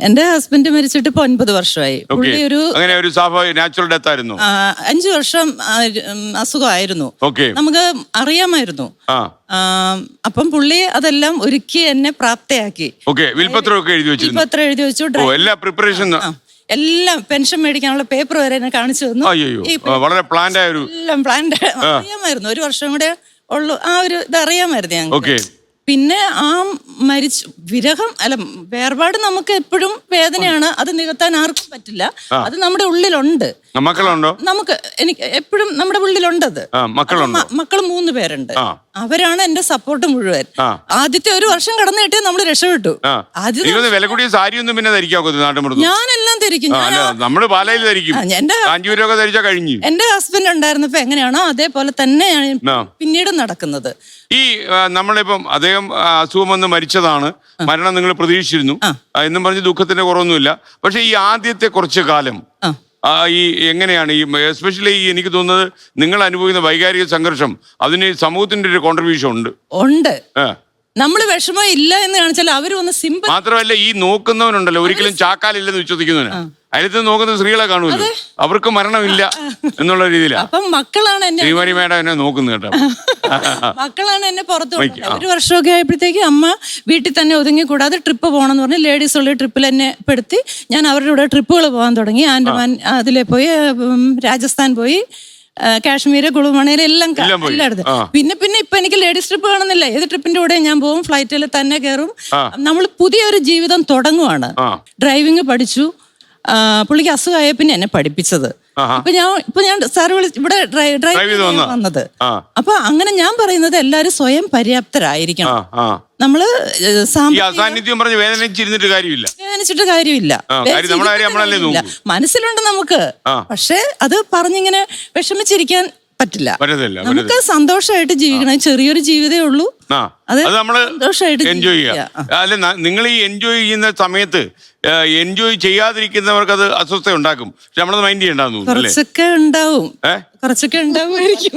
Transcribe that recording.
എന്റെ ഹസ്ബൻഡ് മരിച്ചിട്ട് ഇപ്പൊ 9 വർഷമായി. പുള്ളി ഒരു നാച്ചുറൽ ഡെത്ത് ആയിരുന്നു. 5 വർഷം അസുഖമായിരുന്നു. നമുക്ക് അറിയാമായിരുന്നു. അപ്പം പുള്ളി അതെല്ലാം ഒരുക്കി എന്നെ പ്രാപ്തയാക്കി. വിൽപത്രം എഴുതി വെച്ചു. എല്ലാം പെൻഷൻ മേടിക്കാനുള്ള പേപ്പർ വരെ എന്നെ കാണിച്ചു തന്നു. വളരെ പ്ലാൻഡ് ആയ അറിയാമായിരുന്നു. 1 വർഷം കൂടെ ഉള്ളു ആ ഒരു ഇത് അറിയാമായിരുന്നു ഞങ്ങൾക്ക്. പിന്നെ ആ വിരഹം വേർപാട് നമുക്ക് എപ്പോഴും വേദനയാണ്. അത് നികത്താൻ ആർക്കും പറ്റില്ല. അത് നമ്മുടെ ഉള്ളിലുണ്ട്. മക്കളുണ്ടോ? നമുക്ക് എനിക്ക് എപ്പോഴും നമ്മുടെ ഉള്ളിലുണ്ടത്. മക്കൾ 3 പേരുണ്ട്. അവരാണ് എന്റെ സപ്പോർട്ട് മുഴുവൻ. ആദ്യത്തെ 1 വർഷം കടന്നു കിട്ടിയാൽ നമ്മൾ രക്ഷപ്പെട്ടു. വില കൂടിയ സാരി ഒന്നും പിന്നെ ഞാനെല്ലാം ധരിക്കും. എന്റെ ഹസ്ബൻഡ് ഉണ്ടായിരുന്നപ്പോ എങ്ങനെയാണോ അതേപോലെ തന്നെ പിന്നീട് നടക്കുന്നത്. ഈ നമ്മളിപ്പം അദ്ദേഹം അസുഖം വന്ന് മരിച്ചതാണ്, മരണം നിങ്ങൾ പ്രതീക്ഷിച്ചിരുന്നു എന്നും പറഞ്ഞ് ദുഃഖത്തിന്റെ കുറവൊന്നുമില്ല. പക്ഷെ ഈ ആദ്യത്തെ കുറച്ചു കാലം ഈ എങ്ങനെയാണ് ഈ എസ്പെഷ്യലി എനിക്ക് തോന്നുന്നത് നിങ്ങൾ അനുഭവിക്കുന്ന വൈകാരിക സംഘർഷം അതിന് സമൂഹത്തിന്റെ ഒരു കോൺട്രിബ്യൂഷൻ ഉണ്ട്. നമ്മള് വിഷമം ഇല്ല എന്ന് കാണിച്ചാൽ അവര് ഒന്ന് സിമ്പിൾ. മാത്രമല്ല ഈ നോക്കുന്നവനുണ്ടല്ലോ ഒരിക്കലും ചാക്കാലില്ലെന്ന് വിശ്വസിക്കുന്നവന് അതിലത്ത് നോക്കുന്ന സ്ത്രീകളെ കാണുമല്ലോ, അവർക്ക് മരണമില്ല എന്നുള്ള രീതിയിലാണ്. അപ്പം മക്കളാണ് മേഡം എന്നെ നോക്കുന്നത് കേട്ടോ. മക്കളാണ് എന്നെ പുറത്തു. 1 വർഷമൊക്കെ ആയപ്പോഴത്തേക്ക് അമ്മ വീട്ടിൽ തന്നെ ഒതുങ്ങി കൂടാതെ ട്രിപ്പ് പോകണമെന്ന് പറഞ്ഞ് ലേഡീസ് ഉള്ള ട്രിപ്പിൽ എന്നെ പെടുത്തി. ഞാൻ അവരുടെ കൂടെ ട്രിപ്പുകൾ പോകാൻ തുടങ്ങി. ആൻഡമാൻ അതിലെ പോയി, രാജസ്ഥാൻ പോയി, കാശ്മീര്, കുളുമണയിൽ എല്ലാം എല്ലായിടത്തും. പിന്നെ ഇപ്പൊ എനിക്ക് ലേഡീസ് ട്രിപ്പ് കാണുന്നില്ല. ഏത് ട്രിപ്പിന്റെ കൂടെ ഞാൻ പോകും, ഫ്ലൈറ്റിൽ തന്നെ കയറും. നമ്മൾ പുതിയൊരു ജീവിതം തുടങ്ങുവാണ്. ഡ്രൈവിംഗ് പഠിച്ചു. പുള്ളിക്ക് അസുഖമായ പിന്നെ എന്നെ പഠിപ്പിച്ചത്. ഇപ്പൊ ഞാൻ സാറ് ഇവിടെ ഡ്രൈവ് വന്നത്. അപ്പൊ അങ്ങനെ ഞാൻ പറയുന്നത് എല്ലാരും സ്വയം പര്യാപ്തരായിരിക്കണം. നമ്മള് വേദനിച്ചിട്ട് കാര്യമില്ല. മനസ്സിലുണ്ട് നമുക്ക്, പക്ഷെ അത് പറഞ്ഞിങ്ങനെ വിഷമിച്ചിരിക്കാൻ പറ്റില്ല. നമുക്ക് സന്തോഷമായിട്ട് ജീവിക്കണം. ചെറിയൊരു ജീവിതമേ ഉള്ളൂ. അത് നമ്മള് എൻജോയ് ചെയ്യാം. അല്ല, നിങ്ങൾ ഈ എൻജോയ് ചെയ്യുന്ന സമയത്ത് എൻജോയ് ചെയ്യാതിരിക്കുന്നവർക്ക് അത് അസ്വസ്ഥ ഉണ്ടാക്കും. പക്ഷെ നമ്മളത് മൈൻഡ് ചെയ്യണ്ടെന്ന് തോന്നുന്നു. കുറച്ചൊക്കെ ഉണ്ടാവുമായിരിക്കും.